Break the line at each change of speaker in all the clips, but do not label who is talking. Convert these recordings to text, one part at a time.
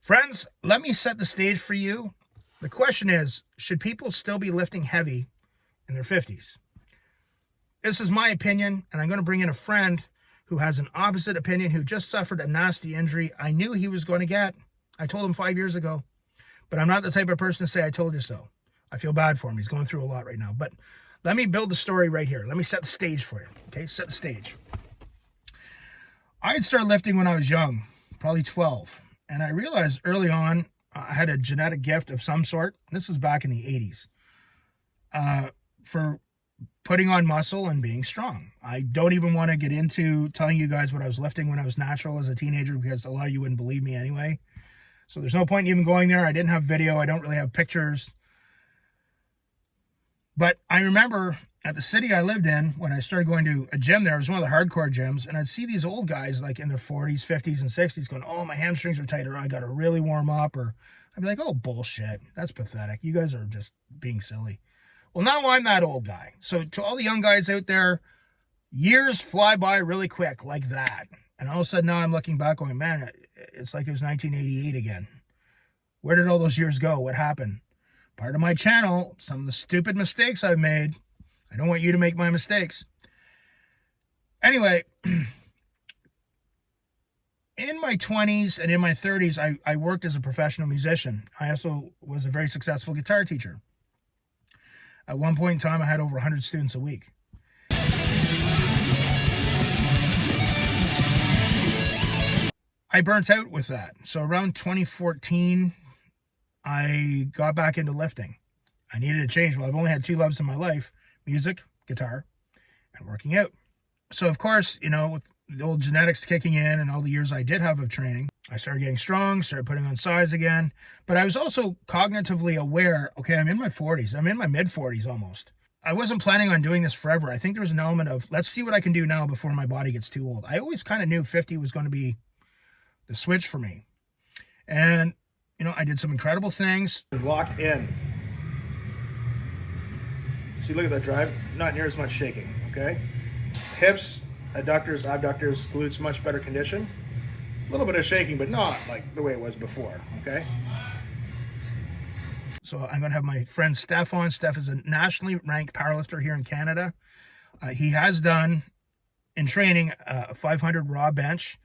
Friends, let me set the stage for you. The question is, should people still be lifting heavy in their 50s? This is my opinion, and I'm going to bring in a friend who has an opposite opinion, who just suffered a nasty injury I knew he was going to get. I told him 5 years ago, but I'm not the type of person to say I told you so. I feel bad for him. He's going through a lot right now, but let me build the story right here. Let me set the stage for you, okay? Set the stage. I had started lifting when I was young, probably 12, and I realized early on I had a genetic gift of some sort. This was back in the 80s, for putting on muscle and being strong. I don't even want to get into telling you guys what I was lifting when I was natural as a teenager, because a lot of you wouldn't believe me anyway. So there's no point in even going there. I didn't have video. I don't really have pictures. But I remember at the city I lived in, when I started going to a gym there, it was one of the hardcore gyms, and I'd see these old guys like in their 40s, 50s, and 60s going, oh, my hamstrings are tight, or I got to really warm up, or I'd be like, oh, bullshit. That's pathetic. You guys are just being silly. Well, now I'm that old guy. So to all the young guys out there, years fly by really quick like that. And all of a sudden now I'm looking back going, man, it's like it was 1988 again. Where did all those years go? What happened? Part of my channel, some of the stupid mistakes I've made. I don't want you to make my mistakes. Anyway, in my 20s and in my 30s, I worked as a professional musician. I also was a very successful guitar teacher. At one point in time, I had over 100 students a week. I burnt out with that. So around 2014, I got back into lifting. I needed a change. Well, I've only had two loves in my life: music, guitar, and working out. So of course, you know, with the old genetics kicking in and all the years I did have of training, I started getting strong, started putting on size again. But I was also cognitively aware, okay, I'm in my 40s. I'm in my mid-40s almost. I wasn't planning on doing this forever. I think there was an element of, let's see what I can do now before my body gets too old. I always kind of knew 50 was going to be the switch for me. And, you know, I did some incredible things. Locked in. See, look at that drive. Not near as much shaking, okay? Hips, adductors, abductors, glutes, much better condition. A little bit of shaking, but not like the way it was before, okay? So I'm going to have my friend Steph on. Steph is a nationally ranked powerlifter here in Canada. He has done, in training, a 500 raw bench.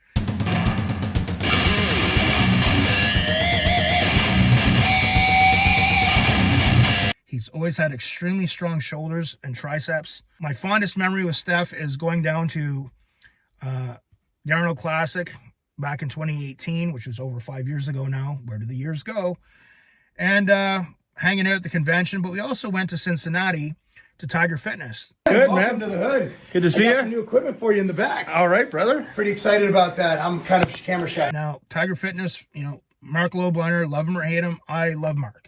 He's always had extremely strong shoulders and triceps. My fondest memory with Steph is going down to the Arnold Classic back in 2018, which was over 5 years ago now. Where did the years go? And hanging out at the convention. But we also went to Cincinnati to Tiger Fitness.
Good, man. Welcome to the hood. Good to see you.
Some
new equipment for you in the back. All right, brother.
Pretty excited about that. I'm kind of camera shy.
Now, Tiger Fitness, you know, Mark Lobliner, love him or hate him, I love Mark.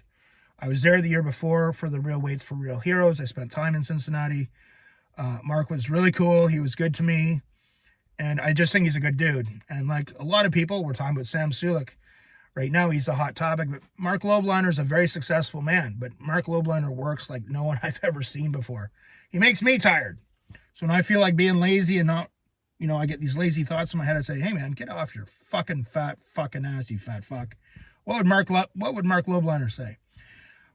I was there the year before for the Real Weights for Real Heroes. I spent time in Cincinnati. Mark was really cool. He was good to me. And I just think he's a good dude. And like a lot of people, we're talking about Sam Sulek. Right now, he's a hot topic. But Mark Lobliner is a very successful man. But Mark Lobliner works like no one I've ever seen before. He makes me tired. So when I feel like being lazy and not, you know, I get these lazy thoughts in my head, I say, hey, man, get off your fucking fat fucking ass, you fat fuck. What would Mark Lobliner say?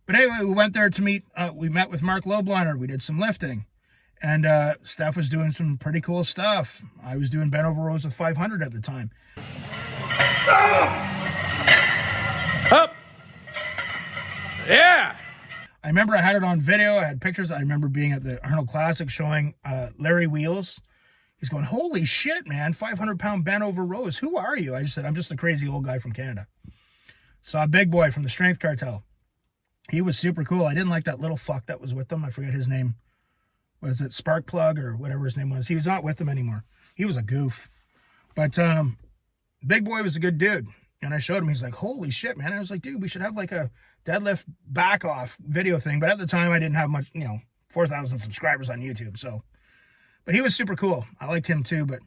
But anyway, we went there to meet, we met with Mark Lobliner. We did some lifting. And Steph was doing some pretty cool stuff. I was doing bent over rows with 500 at the time.
Up. Yeah.
I remember I had it on video. I had pictures. I remember being at the Arnold Classic showing Larry Wheels. He's going, holy shit, man, 500-pound bent over rows. Who are you? I just said, I'm just a crazy old guy from Canada. Saw a big boy from the Strength Cartel. He was super cool. I didn't like that little fuck that was with them. I forget his name. Was it Sparkplug or whatever his name was? He was not with them anymore. He was a goof. But big boy was a good dude. And I showed him. He's like, holy shit, man. I was like, dude, we should have like a deadlift back off video thing. But at the time, I didn't have much, 4,000 subscribers on YouTube. So, but he was super cool. I liked him too. But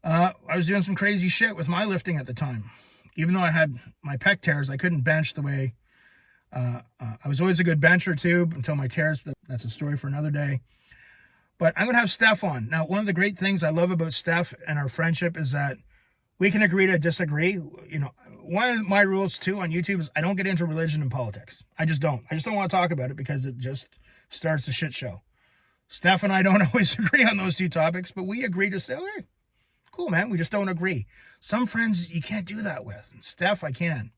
I was doing some crazy shit with my lifting at the time. Even though I had my pec tears, I couldn't bench the way I was always a good bencher too until my tears. That's a story for another day. But I'm going to have Steph on. Now, one of the great things I love about Steph and our friendship is that We can agree to disagree. You know, one of my rules too on YouTube is I don't get into religion and politics. I just don't want to talk about it because it just starts a shit show. Steph and I don't always agree on those two topics, but we agree to say, okay, cool, man. We just don't agree. Some friends you can't do that with. Steph, I can.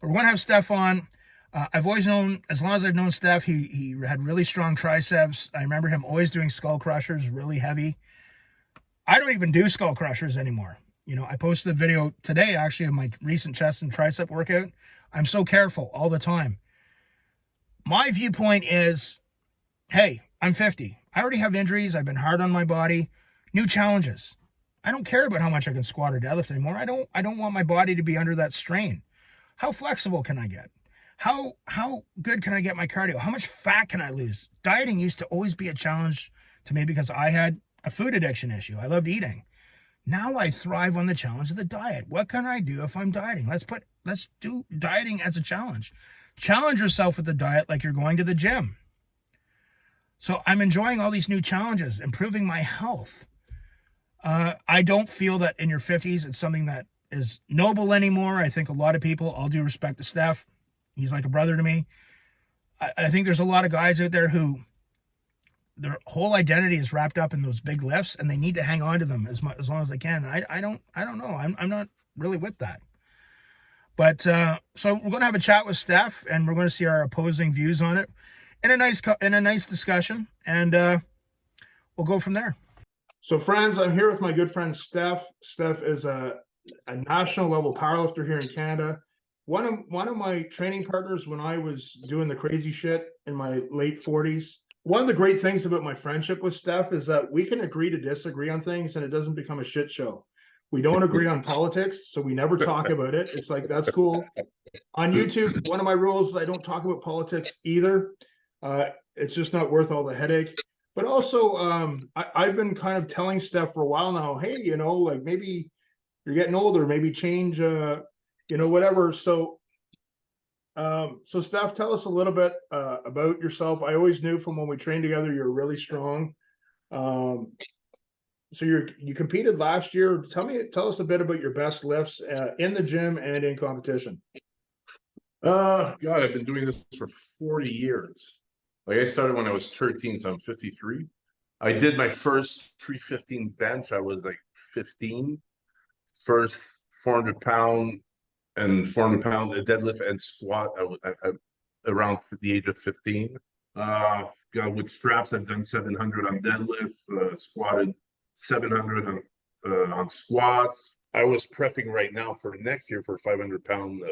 But we're going to have Steph on. I've always known, as long as I've known Steph, he had really strong triceps. I remember him always doing skull crushers, really heavy. I don't even do skull crushers anymore. You know, I posted a video today, actually, of my recent chest and tricep workout. I'm so careful all the time. My viewpoint is, hey, I'm 50. I already have injuries. I've been hard on my body. New challenges. I don't care about how much I can squat or deadlift anymore. I don't want my body to be under that strain. How flexible can I get? How good can I get my cardio? How much fat can I lose? Dieting used to always be a challenge to me because I had a food addiction issue. I loved eating. Now I thrive on the challenge of the diet. What can I do if I'm dieting? Let's do dieting as a challenge. Challenge yourself with the diet like you're going to the gym. So I'm enjoying all these new challenges, improving my health. I don't feel that in your 50s it's something that is noble anymore. I think a lot of people, all due respect to Steph, he's like a brother to me. I think there's a lot of guys out there who their whole identity is wrapped up in those big lifts and they need to hang on to them as long as they can. I don't know. I'm not really with that. But so we're going to have a chat with Steph and we're going to see our opposing views on it in a nice discussion, and we'll go from there. So friends, I'm here with my good friend Steph. Steph is a national level powerlifter here in Canada. One of my training partners when I was doing the crazy shit in my late 40s. One of the great things about my friendship with Steph is that we can agree to disagree on things and it doesn't become a shit show. We don't agree on politics, so we never talk about it. It's like, that's cool. On YouTube, one of my rules is I don't talk about politics either. It's just not worth all the headache. But also, I've been kind of telling Steph for a while now, hey, you know, like maybe you're getting older, maybe change, you know, whatever. So Steph, tell us a little bit about yourself. I always knew from when we trained together, you're really strong. So you competed last year. Tell us a bit about your best lifts in the gym and in competition.
God, I've been doing this for 40 years. Like I started when I was 13, so I'm 53. I did my first 315 bench. I was like 15. First 400-pound and 400-pound deadlift and squat. I around the age of 15. With straps, I've done 700 on deadlift, squatted 700 on squats. I was prepping right now for next year for 500-pound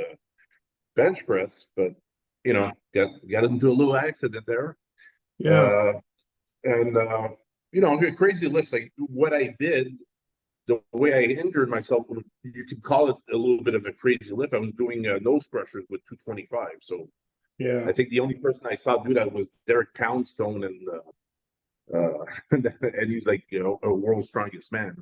bench press, but you know, got into a little accident there. Yeah. You know, crazy lifts. Like what I did, the way I injured myself, you could call it a little bit of a crazy lift. I was doing nose crushers with 225. So yeah, I think the only person I saw do that was Derek Poundstone, and he's like, you know, a world's strongest man.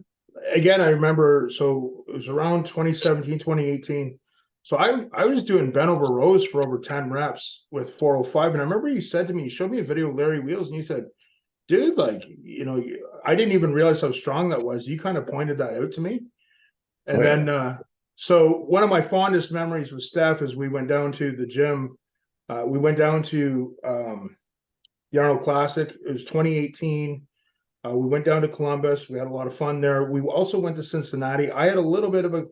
Again, I remember, so it was around 2017, 2018. So I was doing bent over rows for over 10 reps with 405. And I remember you said to me, you showed me a video of Larry Wheels, and you said, dude, like, you know, I didn't even realize how strong that was. You kind of pointed that out to me. And then, so one of my fondest memories with Steph is we went down to the gym. We went down to the Arnold Classic. It was 2018. We went down to Columbus. We had a lot of fun there. We also went to Cincinnati. I had a little bit of a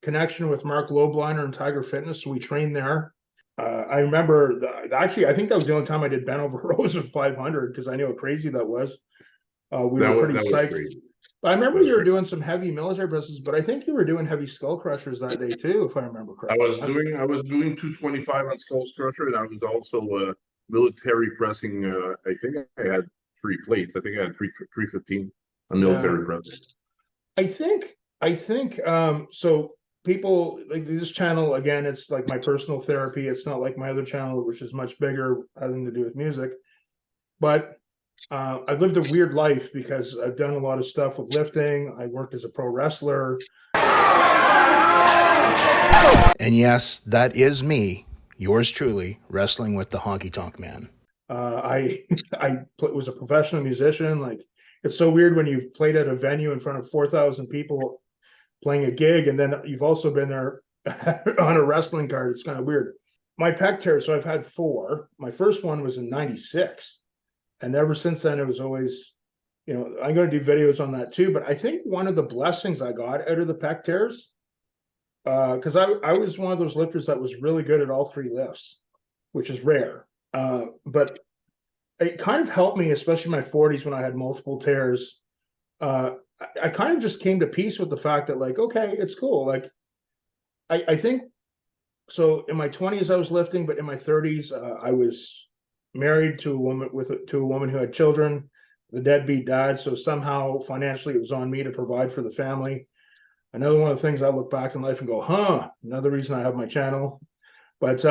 connection with Mark Lobliner and Tiger Fitness, so we trained there. I remember, actually, I think that was the only time I did bent over rows of 500 because I knew how crazy that was. We were pretty psyched. I remember you were doing some heavy military presses, but I think you were doing heavy skull crushers that day too, if I remember correctly. I was doing 225 on skull crusher, and I was also military pressing. I think I had 3 plates. I think I had 315 on military press. I think so. People like this channel, again, it's like my personal therapy. It's not like my other channel, which is much bigger, having to do with music. But I've lived a weird life because I've done a lot of stuff with lifting. I worked as a pro wrestler.
And yes, that is me, yours truly, wrestling with the honky tonk man.
I was a professional musician. Like, it's so weird when you've played at a venue in front of 4,000 people playing a gig, and then you've also been there on a wrestling card. It's kind of weird. My pec tear, so I've had 4. My first one was in 96. And ever since then, it was always, you know, I'm going to do videos on that too. But I think one of the blessings I got out of the pec tears, because I was one of those lifters that was really good at all 3 lifts, which is rare. But it kind of helped me, especially in my 40s when I had multiple tears. I kind of just came to peace with the fact that, like, okay, it's cool. Like, I think so. In my 20s, I was lifting, but in my 30s, I was married to a woman who had children, the deadbeat dad. So somehow financially, it was on me to provide for the family. Another one of the things I look back in life and go, huh, another reason I have my channel. But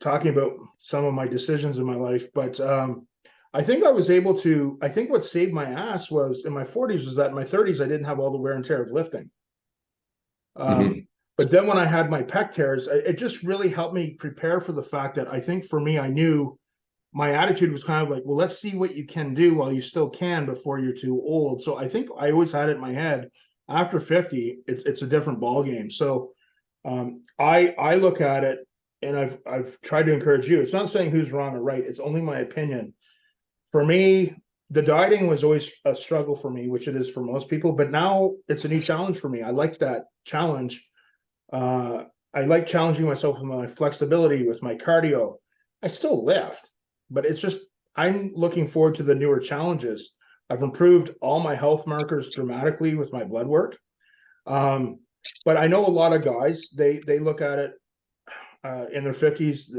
talking about some of my decisions in my life, but I think I was able to, I think what saved my ass was in my 40s was that in my 30s, I didn't have all the wear and tear of lifting. But then when I had my pec tears, it just really helped me prepare for the fact that I think for me, I knew my attitude was kind of like, well, let's see what you can do while you still can before you're too old. So I think I always had it in my head, after 50, it's a different ball game. So I look at it, and I've tried to encourage you. It's not saying who's wrong or right. It's only my opinion. For me, the dieting was always a struggle for me, which it is for most people. But now it's a new challenge for me. I like that challenge. I like challenging myself with my flexibility, with my cardio. I still lift, but it's just I'm looking forward to the newer challenges. I've improved all my health markers dramatically with my blood work. But I know a lot of guys, they look at it in their 50s.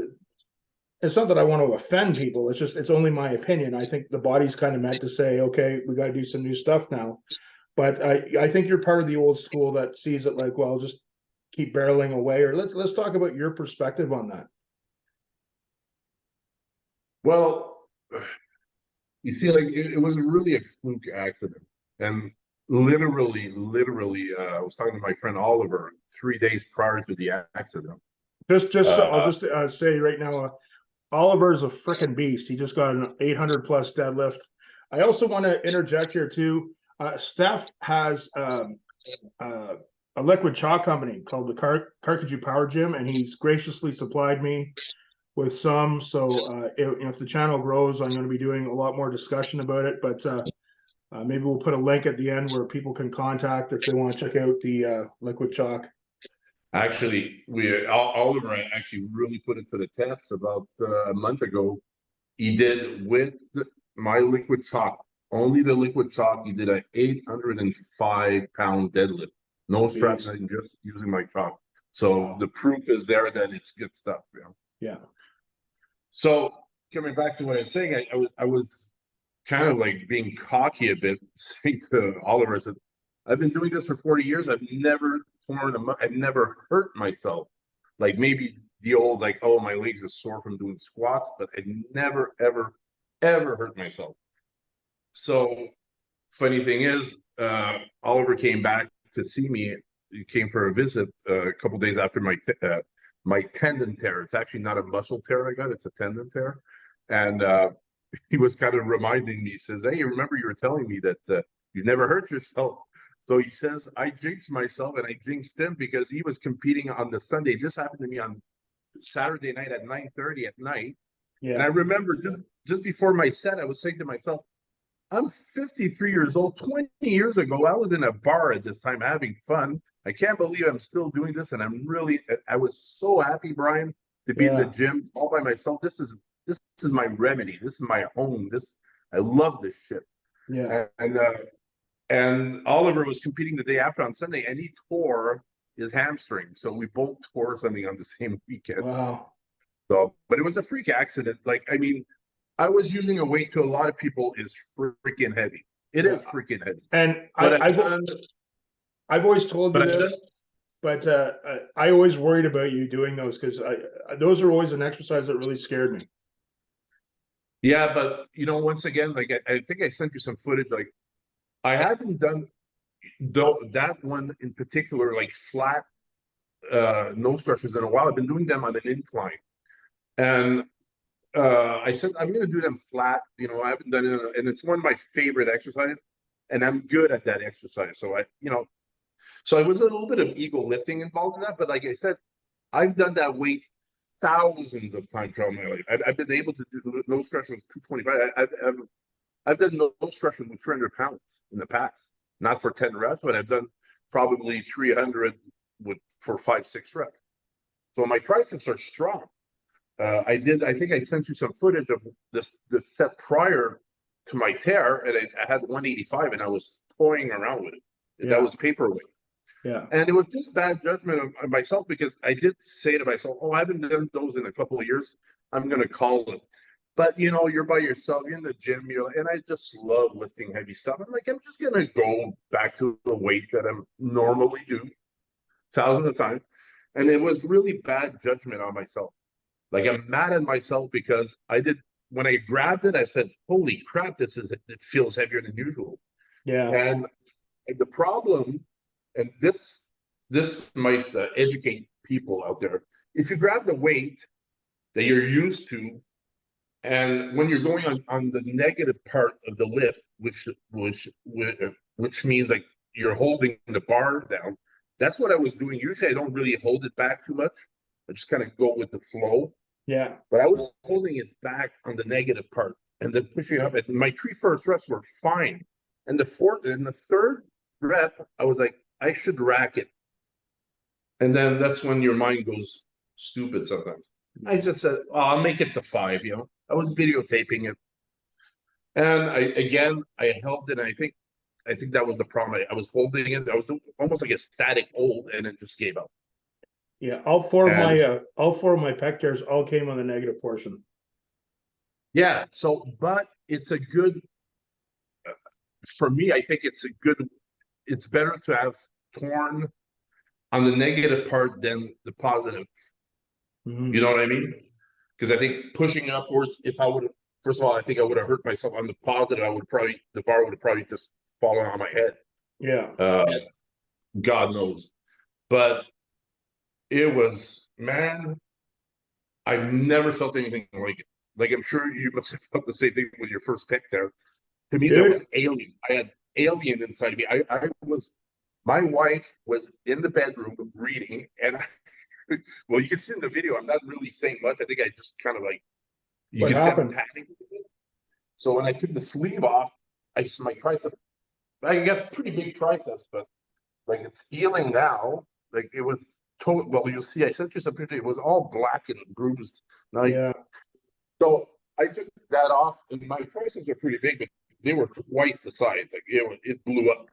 It's not that I want to offend people. It's just, it's only my opinion. I think the body's kind of meant to say, okay, we got to do some new stuff now. But I think you're part of the old school that sees it like, well, just keep barreling away. Or let's talk about your perspective on that.
Well, you see, like it was really a fluke accident, and literally, I was talking to my friend Oliver 3 days prior to the accident.
I'll just say right now, Oliver's a freaking beast. He just got an 800 plus deadlift. I also want to interject here too. Steph has a liquid chalk company called the Carcajou Power Gym, and he's graciously supplied me with some. So if the channel grows, I'm going to be doing a lot more discussion about it. But maybe we'll put a link at the end where people can contact if they want to check out the liquid chalk.
Actually, Oliver actually really put it to the test about a month ago. He did with my liquid chalk, only the liquid chalk. He did an 805-pound deadlift, no straps, and just using my chalk. So the proof is there that it's good stuff. You know?
Yeah.
So coming back to what I was saying, I was kind of like being cocky a bit, saying to Oliver, I said, I've been doing this for 40 years. I've never I've never hurt myself. Like maybe the old, like, oh, my legs are sore from doing squats, but I never, ever, ever hurt myself. So funny thing is, Oliver came back to see me. He came for a visit a couple days after my tendon tear. It's actually not a muscle tear I got, it's a tendon tear. And he was kind of reminding me, he says, hey, remember you were telling me that you never hurt yourself. So he says, I jinxed myself and I jinxed him because he was competing on the Sunday. This happened to me on Saturday night at 9:30 at night. Yeah. And I remember just before my set, I was saying to myself, I'm 53 years old. 20 years ago, I was in a bar at this time having fun. I can't believe I'm still doing this. And I was so happy, Brian, to be in the gym all by myself. This is my remedy. This is my home. I love this shit.
Yeah.
And Oliver was competing the day after on Sunday, and he tore his hamstring. So we both tore something on the same weekend.
Wow.
So, but it was a freak accident. Like, I mean, I was using a weight to a lot of people is freaking heavy. It is freaking heavy.
And I've always told you this, but I always worried about you doing those because those are always an exercise that really scared me.
Yeah, but once again, like I think I sent you some footage. Like I haven't done that one in particular, like flat nose crushes in a while. I've been doing them on an incline, and I said I'm going to do them flat. I haven't done it, and it's one of my favorite exercises. and I'm good at that exercise. So so I was a little bit of ego lifting involved in that. But like I said, I've done that weight thousands of times throughout my life. I've been able to do nose crushers 225. I've done nose crushers with 300 pounds in the past, not for 10 reps, but I've done probably 300 for 5-6 reps. So my triceps are strong. I think I sent you some footage of the set prior to my tear, and I had 185, and I was toying around with it.
Yeah.
That was paperweight.
Yeah.
And it was just bad judgment of myself, because I did say to myself, oh, I haven't done those in a couple of years. I'm going to call it. But, you're by yourself, you're in the gym, and I just love lifting heavy stuff. I'm like, I'm just going to go back to the weight that I normally do thousands of times. And it was really bad judgment on myself. Like, I'm mad at myself because when I grabbed it, I said, holy crap, it feels heavier than usual.
Yeah.
And the problem, and this might educate people out there, if you grab the weight that you're used to, and when you're going on the negative part of the lift, which means like you're holding the bar down, that's what I was doing. Usually I don't really hold it back too much. I just kind of go with the flow.
Yeah.
But I was holding it back on the negative part and then pushing up. And my 3 first reps were fine. And the third rep, I was like, I should rack it. And then that's when your mind goes stupid sometimes. I just said, oh, I'll make it to 5, I was videotaping it. And I held it, and I think that was the problem. I was holding it. I was almost like a static hold, and it just gave up.
Yeah, all four of my pec tears all came on the negative portion.
Yeah. So, but it's a good, for me, I think it's better to have torn on the negative part than the positive.
Mm-hmm.
You know what I mean? Because I think pushing upwards, first of all, I think I would have hurt myself. On the positive, the bar would have probably just fallen on my head.
Yeah.
God knows. But it was, man, I've never felt anything like it. Like, I'm sure you must have felt the same thing with your first pick there. To me, that was alien. I had alien inside me. My wife was in the bedroom reading, and well, you can see in the video, I'm not really saying much. I think I just kind of like,
What happened?
So when I took the sleeve off, my tricep, I got pretty big triceps, but like, it's healing now. Like, it was total. Well, you'll see, I sent you some pictures. It was all black and bruised. Now,
Yeah.
So I took that off, and my triceps are pretty big, but they were twice the size. Like, it blew up.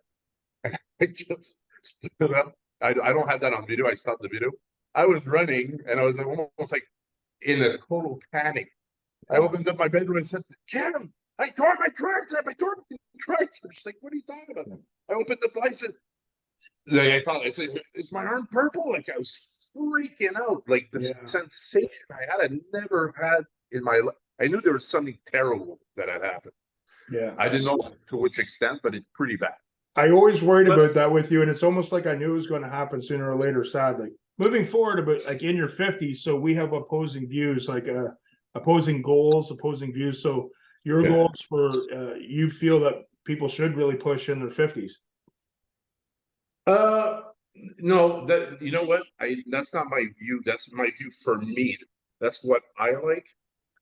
I just stood up. I don't have that on video. I stopped the video. I was running, and I was almost like in a total panic. I opened up my bedroom and said, Kim, I tore my tricep. I tore my tricep. She's like, what are you talking about? I opened the I said, I said, is my arm purple? Like, I was freaking out. Like, the sensation I never had in my life. I knew there was something terrible that had happened.
Yeah.
I didn't know to which extent, but it's pretty bad.
I always worried about that with you, and it's almost like I knew it was going to happen sooner or later, sadly. Moving forward, but like in your 50s, so we have opposing views, like opposing goals, opposing views. So your goals for you feel that people should really push in their 50s?
No, you know what? That's not my view. That's my view for me. That's what I like.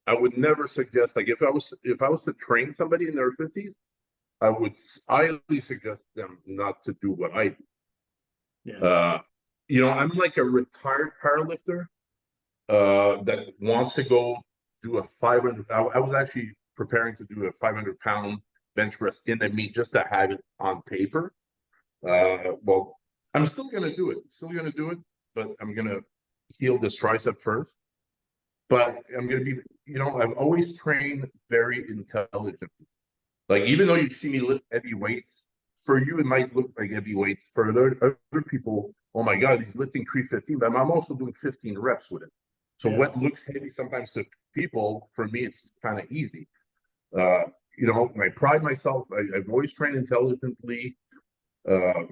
I would never suggest, like, if I was to train somebody in their 50s, I would highly suggest them not to do what I do.
Yeah.
I'm like a retired powerlifter that wants to go do a 500. I was actually preparing to do a 500-pound bench press in the meet just to have it on paper. Well, I'm still gonna do it. But I'm gonna heal this tricep first. But I'm gonna be, I've always trained very intelligently. Like, even though you see me lift heavy weights, for you it might look like heavy weights. For other people, oh my God, he's lifting 315, but I'm also doing 15 reps with it. So what looks heavy sometimes to people, for me, it's kind of easy. I pride myself. I've always trained intelligently. But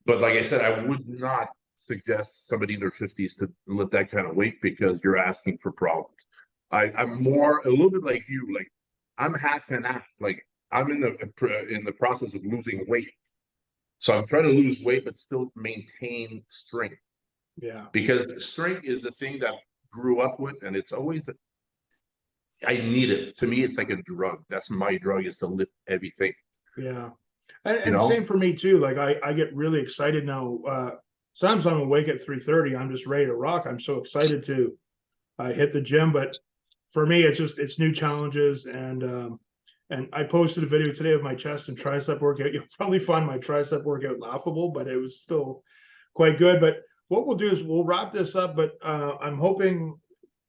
like I said, I would not suggest somebody in their 50s to lift that kind of weight, because you're asking for problems. I'm more a little bit like you. Like, I'm half and half. Like, I'm in the process of losing weight. So I'm trying to lose weight, but still maintain strength.
Yeah.
Because strength is the thing that I grew up with, and it's always I need it. To me, it's like a drug. That's my drug, is to lift heavy things.
Yeah. And same for me too. Like I get really excited now. Sometimes I'm awake at 3:30. I'm just ready to rock. I'm so excited to hit the gym. But for me, it's new challenges. And I posted a video today of my chest and tricep workout. You'll probably find my tricep workout laughable, but it was still quite good. But what we'll do is we'll wrap this up. But I'm hoping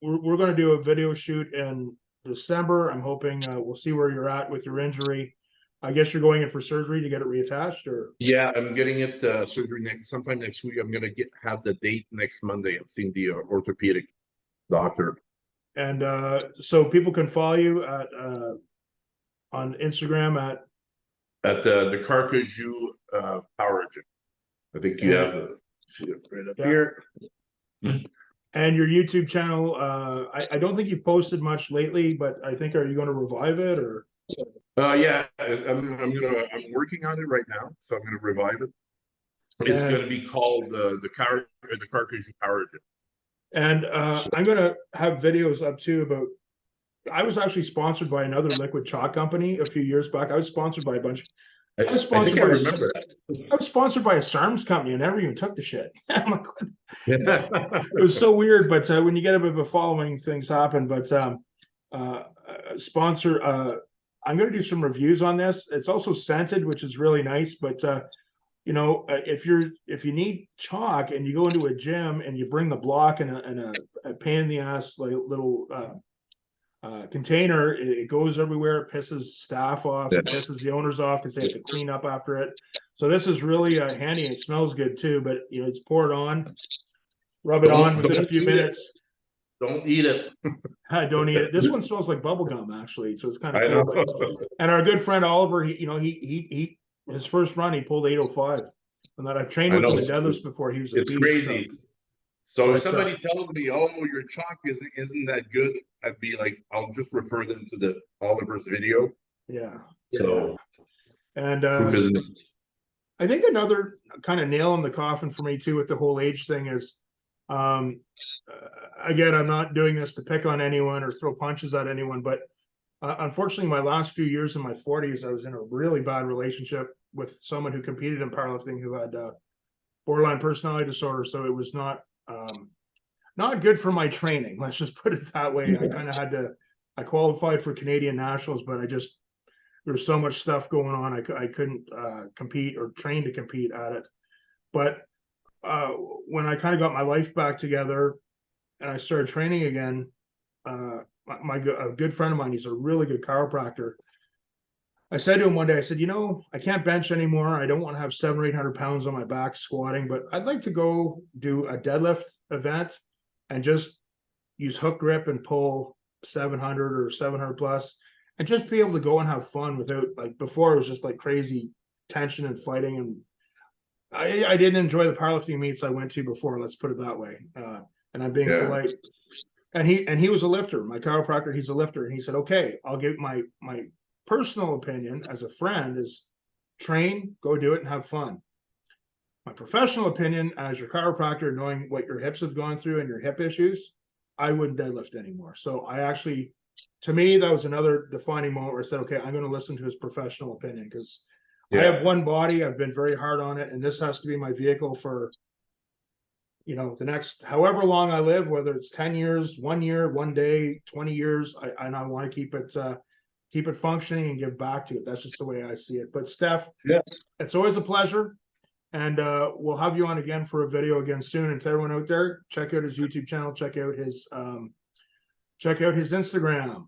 we're going to do a video shoot in December. I'm hoping we'll see where you're at with your injury. I guess you're going in for surgery to get it reattached, or?
Yeah, I'm getting it surgery sometime next week. I'm gonna have the date next Monday. I'm seeing the orthopedic doctor.
And so people can follow you at on Instagram at
the Carcajou Power Gym. I think you have the right up here.
And your YouTube channel. I don't think you've posted much lately, but I think, are you going to revive it, or?
Yeah, I'm working on it right now, so I'm gonna revive it. It's gonna be called the Carcajou Power Gym.
And I'm going to have videos up too about. I was actually sponsored by another liquid chalk company a few years back. I was sponsored by a bunch. I was sponsored by
remember that.
I was sponsored by a SARMs company and never even took the shit. I'm like,
Yeah.
it was so weird. But when you get a bit of a following, things happen. But sponsor. I'm going to do some reviews on this. It's also scented, which is really nice. But you know, if you need chalk and you go into a gym and you bring the block and a pain in the ass like little container, it goes everywhere. It pisses staff off. It pisses the owners off because they have to clean up after it. So this is really handy. It smells good too. But you know, just pour it on, rub it on within a few minutes.
Don't eat it.
I don't eat it. This one smells like bubble gum, actually, so it's kind of cool. And our good friend Oliver, he his first run he pulled 805, and that I've trained with him in deadlifts before. He was a beast,
crazy. So if somebody tells me, "Oh, your chalk isn't that good," I'd be like, I'll just refer them to the Oliver's video.
Yeah.
So,
and
proof isn't.
I think another kind of nail in the coffin for me too with the whole age thing is. Again, I'm not doing this to pick on anyone or throw punches at anyone, but unfortunately, my last few years in my 40s, I was in a really bad relationship with someone who competed in powerlifting who had borderline personality disorder. So it was not good for my training. Let's just put it that way. I kind of had to. I qualified for Canadian nationals, but there was so much stuff going on. I couldn't compete or train to compete at it. But when I kind of got my life back together and I started training again, a good friend of mine, he's a really good chiropractor. I said to him one day, I said, I can't bench anymore. I don't want to have 700 or 800 pounds on my back squatting, but I'd like to go do a deadlift event and just use hook grip and pull 700 or 700 plus and just be able to go and have fun without, like, before it was just like crazy tension and fighting. And I didn't enjoy the powerlifting meets I went to before, let's put it that way. And I'm being polite. And he was a lifter. My chiropractor, he's a lifter. And he said, okay, I'll give my personal opinion as a friend is train, go do it and have fun. My professional opinion as your chiropractor, knowing what your hips have gone through and your hip issues, I wouldn't deadlift anymore. So I actually, to me, that was another defining moment where I said, okay, I'm going to listen to his professional opinion because I have one body. I've been very hard on it. And this has to be my vehicle for, the next however long I live, whether it's 10 years, 1 year, 1 day, 20 years, I want to keep it functioning and give back to it. That's just the way I see it. But Steph, it's always a pleasure. And we'll have you on again for a video again soon. And to everyone out there, check out his YouTube channel, check out his Instagram.